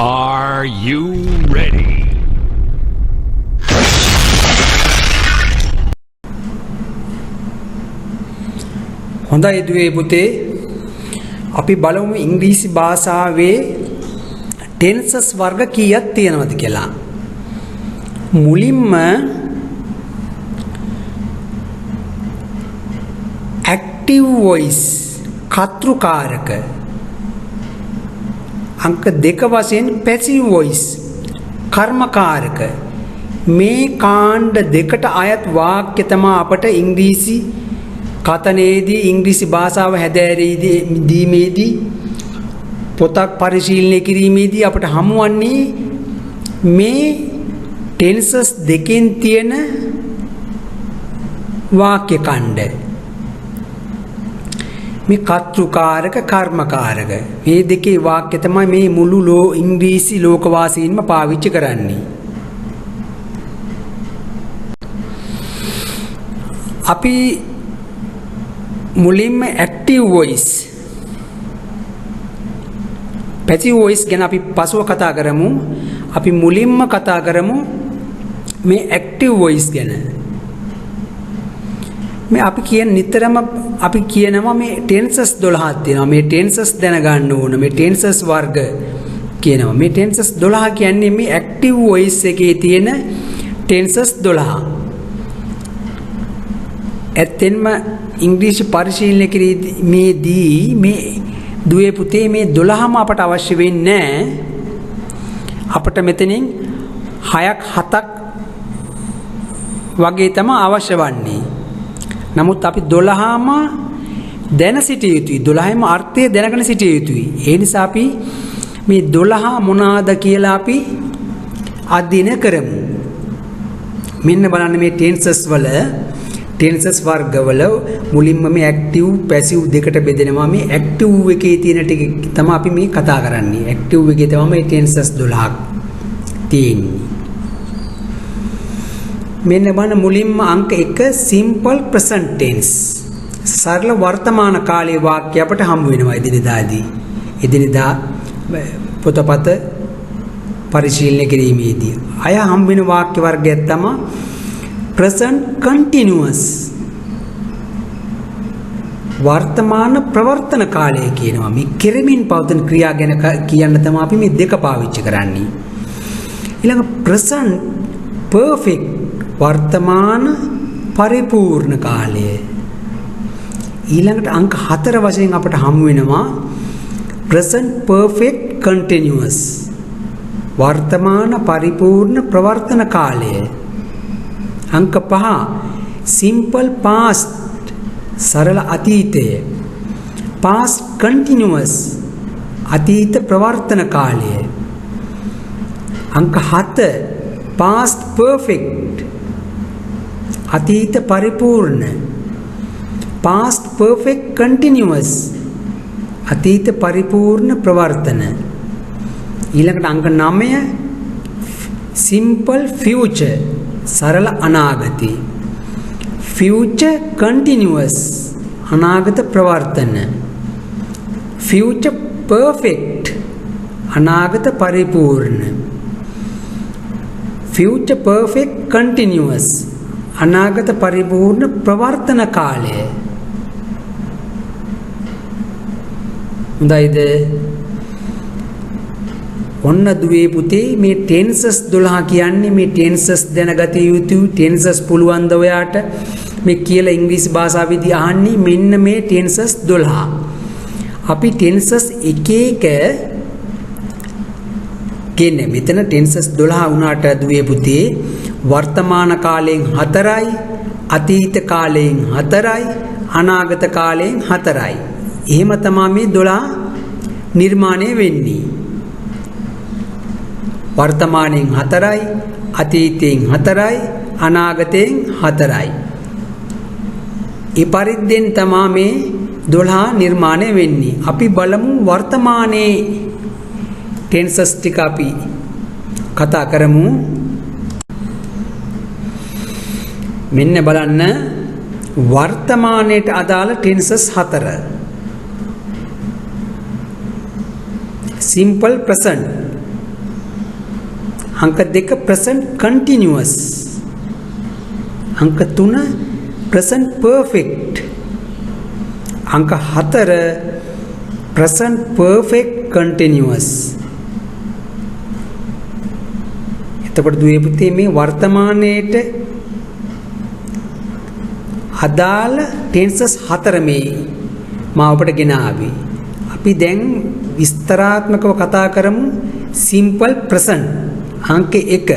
Are you ready? හොඳයි දුවේ පුතේ අපි බලමු ඉංග්‍රීසි භාෂාවේ ටෙන්සස් වර්ග කීයක් තියෙනවද කියලා. මුලින්ම active voice කර්තෘකාරක අංක 2 වශයෙන් passive voice කර්මකාරක මේ කාණ්ඩ දෙකට අයත් වාක්‍ය තමයි අපට ඉංග්‍රීසි කතනයේදී ඉංග්‍රීසි භාෂාව හැදෑරීමේදී පොතක් පරිශීලනය කිරීමේදී අපට හමුවන්නේ මේ ටෙන්සස් දෙකෙන් තියෙන වාක්‍ය ඛණ්ඩ. මේ කර්තෘකාරක කර්මකාරක මේ දෙකේ වාක්‍ය තමයි මේ මුළු ඉංග්‍රීසි ලෝකවාසීන්ම පාවිච්චි කරන්නේ. අපි මුලින්ම active voice passive voice ගැන අපි පසුව කතා කරමු. අපි මුලින්ම කතා කරමු මේ active voice ගැන. මේ අපි නිතරම අපි කියනවා මේ tenses 12ක් තියෙනවා. මේ tenses දැනගන්න ඕන. මේ tenses වර්ග කියනවා. මේ tenses 12 කියන්නේ මේ active voice එකේ තියෙන tenses 12. ඇත්තෙන්ම ඉංග්‍රීසි පරිශීලනය කිරීමේදී මේ දුවේ පුතේ මේ 12ම අපට අවශ්‍ය වෙන්නේ නැහැ. අපට මෙතනින් 6ක් 7ක් වගේ තමයි අවශ්‍ය වන්නේ. නමුත් අපි 12ම දැන සිටිය යුතුයි. 12ම අර්ථය දැනගෙන සිටිය යුතුයි. ඒ නිසා අපි මේ 12 මොනවාද කියලා අපි අධ්‍යයනය කරමු. මෙන්න බලන්න මේ ටෙන්සස් වර්ගවල මුලින්ම මේ ඇක්ටිව් පැසිව් දෙකට බෙදෙනවා. මේ ඇක්ටිව් එකේ තියෙන ටික තමයි අපි මේ කතා කරන්නේ. ඇක්ටිව් එකේ තමයි මේ ටෙන්සස් 12ක් තියෙන්නේ. මෙන්න බලන්න මුලින්ම අංක 1 simple present tense සරල වර්තමාන කාලයේ වාක්‍ය අපට හම්බ වෙනවා එදිනෙදාදී. එදිනෙදා පොතපත පරිශීලනය කිරීමේදී අය හම්බ වෙන වාක්‍ය වර්ගයක් තමයි present continuous වර්තමාන ප්‍රවර්තන කාලය කියනවා. මේ කෙරෙමින් පවතින ක්‍රියා ගැන කියන්න තමයි අපි මේ දෙක පාවිච්චි කරන්නේ. ඊළඟ present perfect වර්තමාන පරිපූර්ණ කාලය. ඊළඟට අංක 4 වශයෙන් අපට හමු වෙනවා present perfect continuous වර්තමාන පරිපූර්ණ ප්‍රවර්තන කාලය. අංක 5 simple past සරල අතීතය. past continuous අතීත ප්‍රවර්තන කාලය. අංක 7 past perfect අතීත පරිපූර්ණ. past perfect continuous අතීත පරිපූර්ණ ප්‍රවර්තන. ඊළඟට අංක 9 simple future සරල අනාගතය. future continuous අනාගත ප්‍රවර්තන. future perfect අනාගත පරිපූර්ණ. future perfect continuous අනාගත පරිපූර්ණ ප්‍රවර්තන කාලය. හොඳයිද? ඔන්න දුවේ පුතේ මේ ටෙන්සස් 12 කියන්නේ මේ ටෙන්සස් දැනගත යුතුයි. ටෙන්සස් පුළුවන් ද ඔයාට මේ කියලා ඉංග්‍රීසි භාෂාවේදී අහන්නේ මෙන්න මේ ටෙන්සස් 12. අපි ටෙන්සස් එක එක කියන්නේ මෙතන ටෙන්සස් 12 වුණාට දුවේ පුතේ වර්තමාන කාලයෙන් 4යි, අතීත කාලයෙන් 4යි, අනාගත කාලයෙන් 4යි. එහෙම තමයි මේ 12 නිර්මාණය වෙන්නේ. වර්තමානයෙන් 4යි, අතීතයෙන් 4යි, අනාගතයෙන් 4යි. ඒ පරිද්දෙන් තමයි මේ 12 නිර්මාණය වෙන්නේ. අපි බලමු වර්තමානයේ ටෙන්සස් ටික අපි කතා කරමු. මෙන්න බලන්න වර්තමානයට අදාළ ටෙන්සස් 4. simple present අංක 2 present continuous. අංක 3 present perfect. අංක 4 present perfect continuous. එතකොට දුවේ පුතේ මේ වර්තමානයේට අදාළ ටෙන්සස් 4 මේ මා ඔබට ගෙන ආවි. අපි දැන් විස්තරාත්මකව කතා කරමු simple present අංක 1.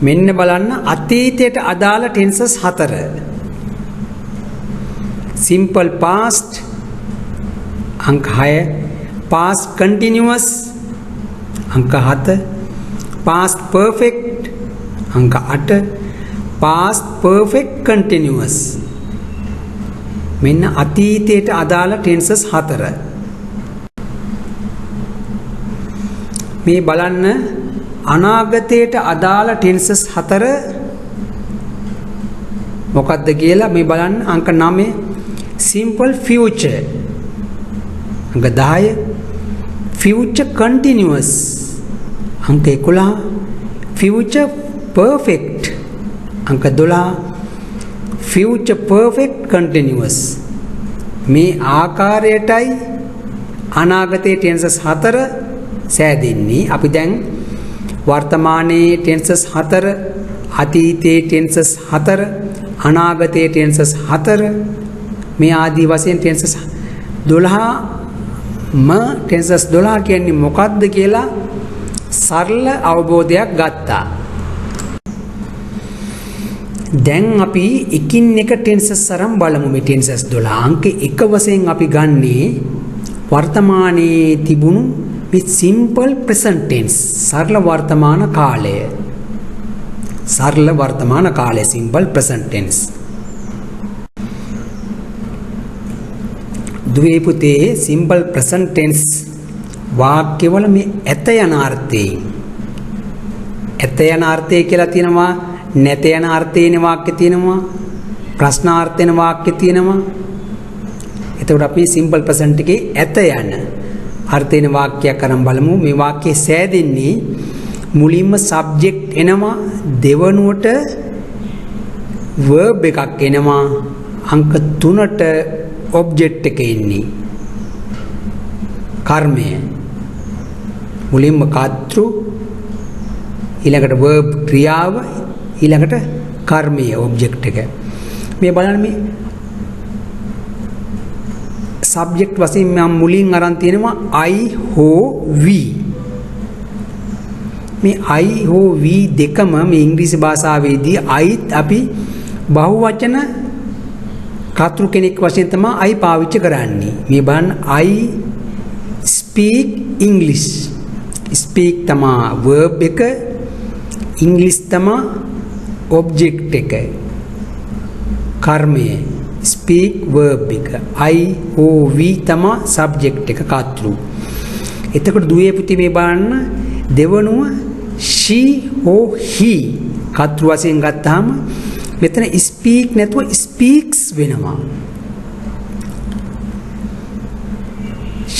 මෙන්න බලන්න අතීතයට අදාළ ටෙන්සස් 4. simple past අංක 6, past continuous අංක 7, past perfect අංක 8, past perfect continuous. මෙන්න අතීතයට අදාළ ටෙන්සස් 4. මේ බලන්න අනාගතයට අදාළ ටෙන්සස් 4 මොකක්ද කියලා මේ බලන්න අංක 9 simple future අංක 10 future continuous අංක 11 future perfect අංක 12 future perfect continuous. මේ ආකාරයටයි අනාගතයේ ටෙන්සස් 4 සෑදෙන්නේ. අපි දැන් වර්තමානයේ ටෙන්සස් 4, අතීතයේ ටෙන්සස් 4, අනාගතයේ ටෙන්සස් 4 මේ ආදී වශයෙන් ටෙන්සස් 12ම ටෙන්සස් 12 කියන්නේ මොකක්ද කියලා සරල අවබෝධයක් ගත්තා. දැන් අපි එකින් එක ටෙන්සස් අරන් බලමු. මේ ටෙන්සස් 12 අංක 1 වශයෙන් අපි ගන්නේ වර්තමානයේ තිබුණු මේ simple present tense සරල වර්තමාන කාලය. සරල වර්තමාන කාලය simple present tense. දුවේ පුතේ simple present tense වාක්‍යවල මේ ඇත යන අර්ථයෙන් ඇත යන අර්ථය කියලා තියෙනවා, නැත යන අර්ථයේන වාක්‍ය තියෙනවා, ප්‍රශ්නාර්ථයේන වාක්‍ය තියෙනවා. එතකොට අපි simple present එකේ ඇත යන අර්ථයේන වාක්‍යයක් අරන් බලමු. මේ වාක්‍යය සෑදෙන්නේ මුලින්ම subject එනවා, දෙවනුවට verb එකක් එනවා, අංක 3ට object එක එන්නේ. කර්මය මුලින්ම කර්තෘ, ඊළඟට verb ක්‍රියාව, ඊළඟට කර්මය object එක. මේ බලන්න මේ subject වශයෙන් මම මුලින් අරන් තියෙනවා I හෝ we. මේ I හෝ we දෙකම මේ ඉංග්‍රීසි භාෂාවේදී Iත් අපි බහුවචන කර්තෘ කෙනෙක් වශයෙන් තමයි I පාවිච්චි කරන්නේ. මේ බලන්න I speak English. speak තමයි verb එක, English තමයි object එක. කර්මය speak verb එක, I හෝ we තමයි subject එක කර්තෘ. එතකොට දුවේ පුතේ මේ බලන්න දෙවනුව she හෝ he කර්තෘ වශයෙන් ගත්තාම මෙතන speak නැතුව speaks වෙනවා.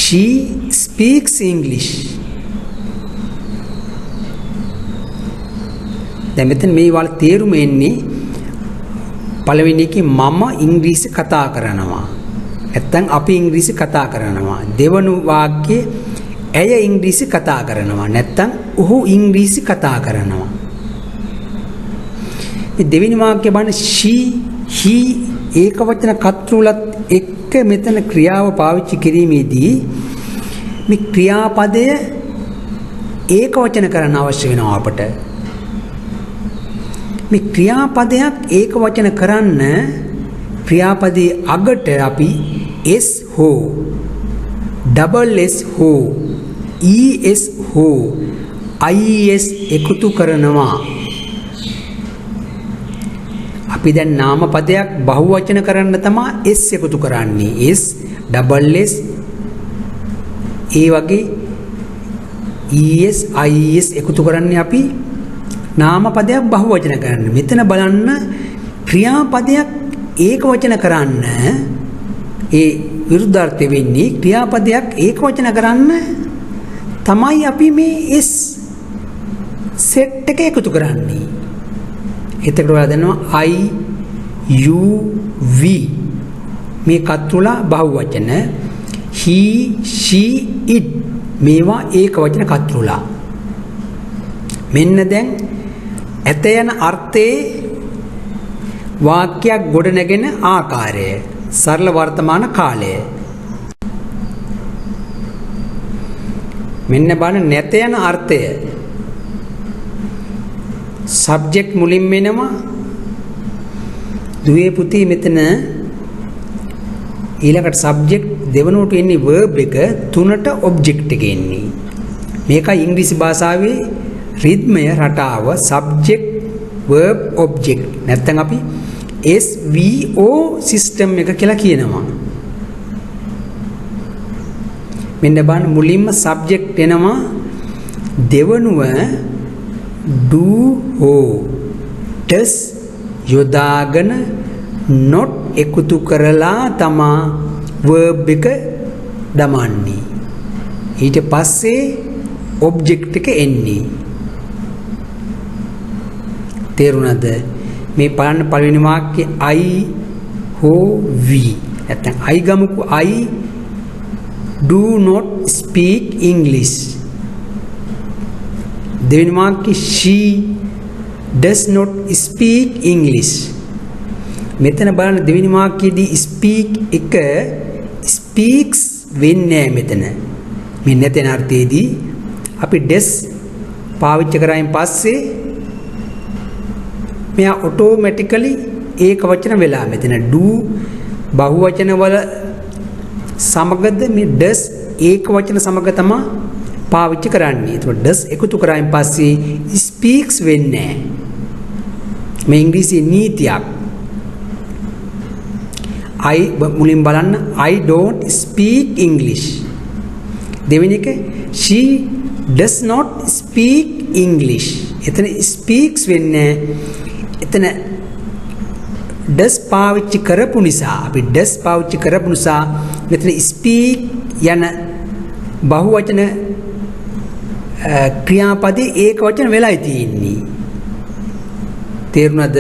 she speaks English. දැන් මෙතන මේ වල තේරුම එන්නේ පළවෙනි එකේ මම ඉංග්‍රීසි කතා කරනවා. නැත්තම් අපි ඉංග්‍රීසි කතා කරනවා. දෙවනු වාක්‍යයේ ඇය ඉංග්‍රීසි කතා කරනවා. නැත්තම් ඔහු ඉංග්‍රීසි කතා කරනවා. මේ දෙවෙනි වාක්‍යය බලන්න she he ඒක වචන කර්තෘලත් එක්ක මෙතන ක්‍රියාව පාවිච්චි කිරීමේදී මේ ක්‍රියාපදය ඒක වචන කරන්න අවශ්‍ය වෙනවා අපට. මේ ක්‍රියාපදයක් ඒක වචන කරන්න ක්‍රියාපදයේ අගට අපි s හෝ double s හෝ es හෝ ies එකතු කරනවා. අපි දැන් නාම පදයක් බහුවචන කරන්න තමයි s එකතු කරන්නේ. s double s ඒ වගේ es ies එකතු කරන්නේ අපි නාම පදයක් බහුවචන කරන්න. මෙතන බලන්න ක්‍රියාපදයක් ඒක වචන කරන්න ඒ විරුද්ධාර්ථය වෙන්නේ ක්‍රියාපදයක් ඒක වචන කරන්න තමයි අපි මේ S සෙට් එක එකතු කරන්නේ. එතකොට ඔයාලා දන්නවා I U V මේ කතුලා බහුවචන, he she it මේවා ඒක වචන කතුලා. මෙන්න දැන් ඇත යන අර්ථයේ වාක්‍යයක් ගොඩ නැගෙන ආකාරය, සරල වර්තමාන කාලය. මෙන්න බලන්න නැත යන අර්ථය. සබ්ජෙක්ට් මුලින්ම එනවා. දුවේ පුතේ මෙතන ඊළඟට සබ්ජෙක්ට් දෙවනුවට එන්නේ verb එක, තුනට ඔබ්ජෙක්ට් එක එන්නේ. මේකයි ඉංග්‍රීසි භාෂාවේ රිද්මය රටාව සබ්ජෙක්ට් verb object. නැත්නම් අපි SVO සිස්ටම් එක කියලා කියනවා. මෙන්න බලන්න මුලින්ම සබ්ජෙක්ට් එනවා, දෙවනුව do ho does යොදාගෙන not එකතු කරලා තමා verb එක දමන්නේ. ඊට පස්සේ object එක එන්නේ. තේරුණාද? මේ බලන්න පළවෙනි වාක්‍යයේ I ho we නැත්නම් I ගමුකෝ I do not speak English. දෙවෙනි වාක්‍යයේ she does not speak English. මෙතන බලන්න දෙවෙනි වාක්‍යයේදී speak එක speaks වෙන්නේ මෙතන. මේ නැතන අර්ථයේදී අපි does පාවිච්චි කරායින් පස්සේ මෙයා ඔටෝමැටිකලි ඒක වචන වෙලා මෙතන do බහුවචන වල සමගද මේ does ඒක වචන සමග තමයි පාවිච්චි කරන්නේ. ඒතකොට does එකතු කරායින් පස්සේ speaks වෙන්නේ නැහැ. මේ ඉංග්‍රීසි නීතියක්. I මුලින් බලන්න I don't speak English. දෙවෙනි එක she does not speak English. එතන speaks වෙන්නේ එතන does පාවිච්චි කරපු නිසා අපි does පාවිච්චි කරපු නිසා මෙතන speak යන බහුවචන ක්‍රියාපදේ ඒක වචන වෙලයි තියෙන්නේ. තේරුණාද?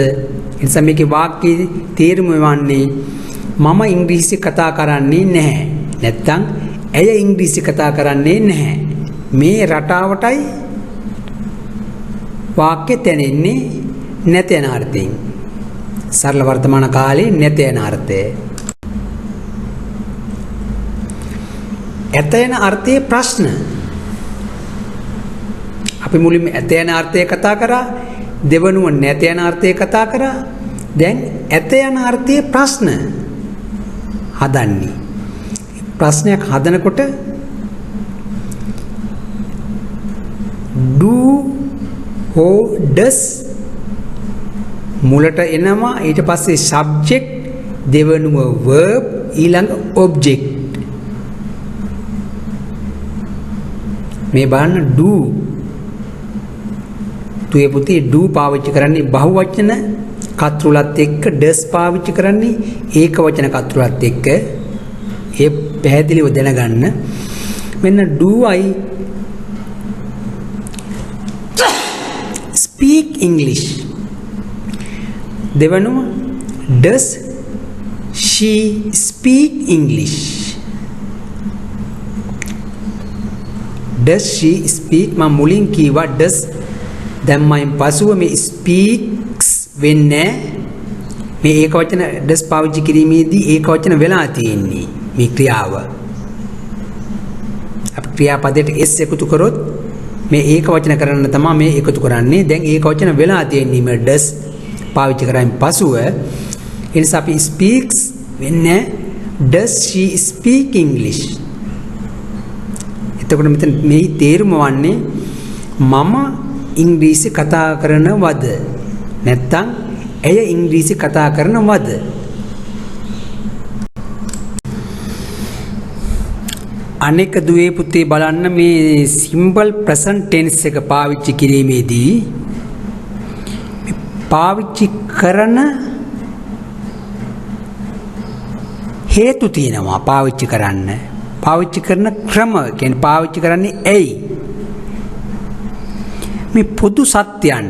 එනිසා මේකේ වාක්‍යයේ තේරුම වන්නේ මම ඉංග්‍රීසි කතා කරන්නේ නැහැ. නැත්තම් ඇය ඉංග්‍රීසි කතා කරන්නේ නැහැ. මේ රටාවටයි වාක්‍ය තැනෙන්නේ නැත යන අර්ථයෙන්. සරල වර්තමාන කාලේ නැත යන අර්ථය. ඇත යන අර්ථයේ ප්‍රශ්න. අපි මුලින්ම ඇත යන අර්ථය කතා කරා, දෙවනුව නැත යන අර්ථය කතා කරා. දැන් ඇත යන අර්ථයේ ප්‍රශ්න හදන්නේ. ප්‍රශ්නයක් හදනකොට do ho does මුලට එනවා, ඊට පස්සේ subject, දෙවනුව verb, ඊළඟ object. මේ බලන්න do තුයේ පුතේ do පාවිච්චි කරන්නේ බහුවචන කතෘලත් එක්ක, does පාවිච්චි කරන්නේ ඒක වචන කතෘලත් එක්ක. ඒ පැහැදිලිව දැනගන්න. මෙන්න do I speak English. දෙවනුව does she speak English. does she speak මම මුලින් කීවා does දැම්මයින් පසුව මේ speaks වෙන්නේ මේ ඒක වචන does පාවිච්චි කිරීමේදී ඒක වචන වෙලා තියෙන්නේ මේ ක්‍රියාව. අපි ක්‍රියාපදයට s එකතු කරොත් මේ ඒක වචන කරන්න තමයි මේ එකතු කරන්නේ. දැන් ඒක වචන වෙලා තියෙන්නේ මේ does පාවිච්චි කරායින් පසුව. ඒ නිසා අපි speaks වෙන්නේ does she speak English. එතකොට මෙතන මේ තේරුම වන්නේ මම ඉංග්‍රීසි කතා කරනවද නැත්නම් ඇය ඉංග්‍රීසි කතා කරනවද. අනෙක දුවේ පුතේ බලන්න මේ simple present tense එක පාවිච්චි කිරීමේදී පාවිච්චි කරන හේතු තියෙනවා. පාවිච්චි කරන ක්‍රම කියන්නේ පාවිච්චි කරන්නේ ඇයි මේ පොදු සත්‍යයන්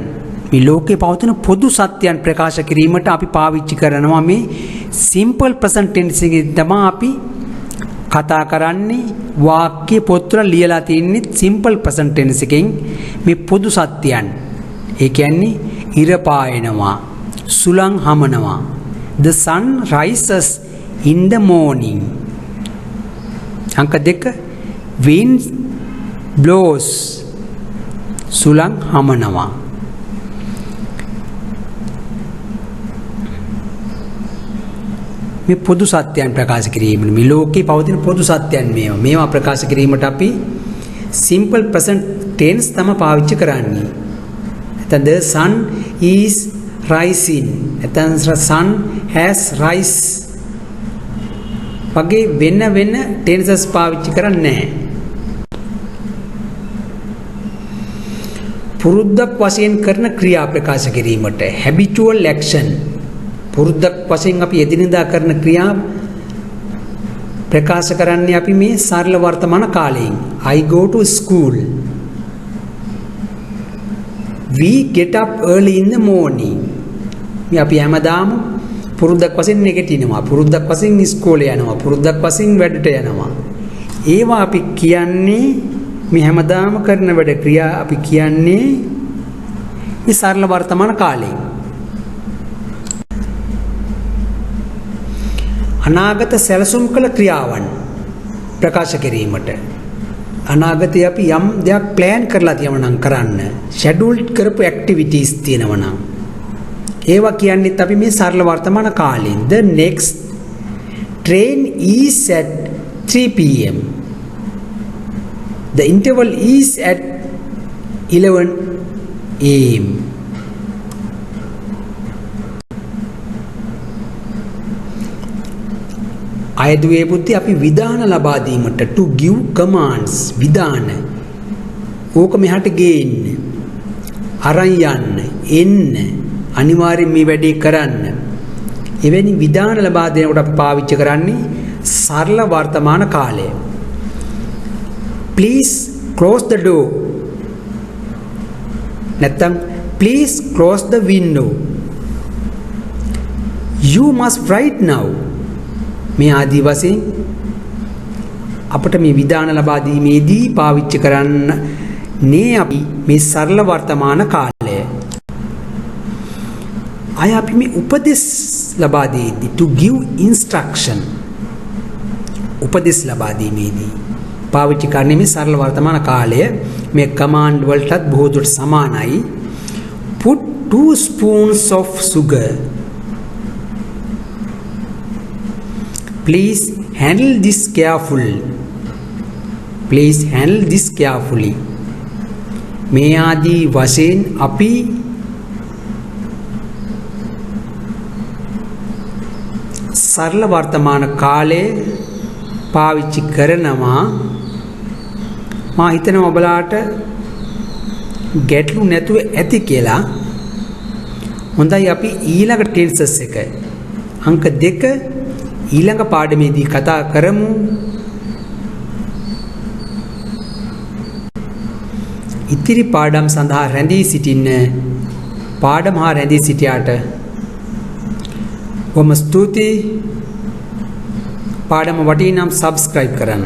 මේ ලෝකේ පවතින පොදු සත්‍යයන් ප්‍රකාශ කිරීමට අපි පාවිච්චි කරනවා මේ සිම්පල් ප්‍රසන්ට් ටෙන්ස් එකෙන් තමයි අපි කතා කරන්නේ වාක්‍ය පොත්වල ලියලා තියෙන්නේ සිම්පල් ප්‍රසන්ට් ටෙන්ස් එකෙන් මේ පොදු සත්‍යයන් ඒ කියන්නේ ඉර පායනවා සුළං හමනවා the sun rises in the morning අංක 2 wind blows සුළං හමනවා මේ පොදු සත්‍යයන් ප්‍රකාශ කිරීමට මේ ලෝකේ පවතින පොදු සත්‍යයන් මේවා ප්‍රකාශ කිරීමට අපි simple present tense තමයි පාවිච්චි කරන්නේ. නැත්නම් the sun is rising. නැත්නම් sun has rise. වගේ වෙන tenses පාවිච්චි කරන්නේ නැහැ. පුරුද්දක් වශයෙන් කරන ක්‍රියා ප්‍රකාශ කිරීමට habitual action පුරුද්දක් වශයෙන් අපි එදිනෙදා කරන ක්‍රියා ප්‍රකාශ කරන්නේ අපි මේ සරල වර්තමාන කාලයෙන් I go to school we get up early in the morning මේ අපි හැමදාම පුරුද්දක් වශයෙන් නැගිටිනවා පුරුද්දක් වශයෙන් ඉස්කෝලේ යනවා පුරුද්දක් වශයෙන් වැඩට යනවා ඒවා අපි කියන්නේ මේ හැමදාම කරන වැඩ ක්‍රියා අපි කියන්නේ මේ සරල වර්තමාන කාලයෙන් අනාගත සැලසුම් කළ ක්‍රියාවන් ප්‍රකාශ කිරීමට අනාගතයේ අපි යම් දෙයක් ප්ලෑන් කරලා තියෙනවා නම් කරන්න ෂෙඩියුල්ඩ් කරපු ඇක්ටිවිටීස් තියෙනවා නම් ඒවා කියන්නේත් අපි මේ සරල වර්තමාන කාලයෙන් the next train is at 3 pm the interval is at 11 am අයදුවේ බුද්ධි අපි විධාන ලබා දීමට to give commands විධාන ඕක මෙහාට ගේන්න අරන් යන්න එන්න අනිවාර්යෙන් මේ වැඩේ කරන්න එවැනි විධාන ලබා දෙනකොට අපි පාවිච්චි කරන්නේ සරල වර්තමාන කාලය please close the door නැත්නම් please close the window you must write now මේ ආදී වශයෙන් අපට මේ විධාන ලබා දීමේදී පාවිච්චි කරන්න නේ අපි මේ සරල වර්තමාන කාලය. අය අපි මේ උපදෙස් ලබා දෙද්දී to give instruction උපදෙස් ලබා දීමේදී පාවිච්චි කරන්නේ මේ සරල වර්තමාන කාලය මේ command වලටත් බොහෝ දුරට සමානයි. put 2 spoons of sugar Please handle this carefully. Please handle this carefully. මේ ආදී වශයෙන් අපි සරල වර්තමාන කාලයේ පාවිච්චි කරනවා. මා හිතනවා ඔබලාට ගැටලු නැතුව ඇති කියලා. හොඳයි අපි ඊළඟ ටෙන්සස් එක අංක 2 ඊළඟ පාඩමේදී කතා කරමු. ඉතිරි පාඩම් සඳහා රැඳී සිටින්න පාඩම හා රැඳී සිටියාට බොහොම ස්තුතියි. පාඩම වටිනම් සබ්ස්ක්‍රයිබ් කරන්න.